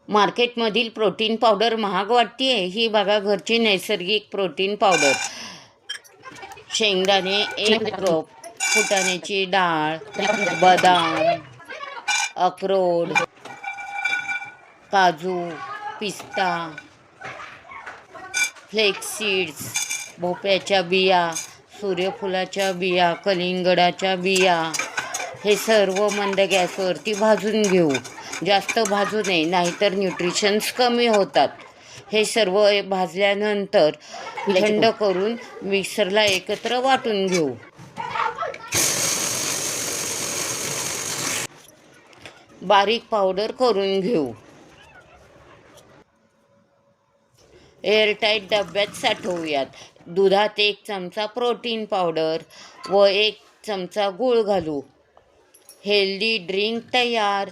मार्केटमधील protein powder महाग वाटते. ही बघा, घरची नैसर्गिक प्रोटीन पावडर. शेंगदाणे 1 कप, फुटाण्याची डाळ, बदाम, अक्रोड, काजू, पिस्ता, फ्लेक्स सीड्स, भोपळ्याच्या बिया, सूर्यफुलाच्या बिया, कलिंगडाच्या बिया. हे सर्व मंद गॅसवरती भाजून घेऊ. जास्त भाजू नये, नाहीतर न्यूट्रिशन्स कमी होतात. हे सर्व भाजल्यानंतर थंड करून मिक्सरला एकत्र वाटून घेऊ. बारीक पावडर करून घेऊ. एअरटाईट डब्यात साठवूयात. दुधात 1 चमचा प्रोटीन पावडर व 1 चमचा गूळ घालू. हेल्दी ड्रिंक तयार.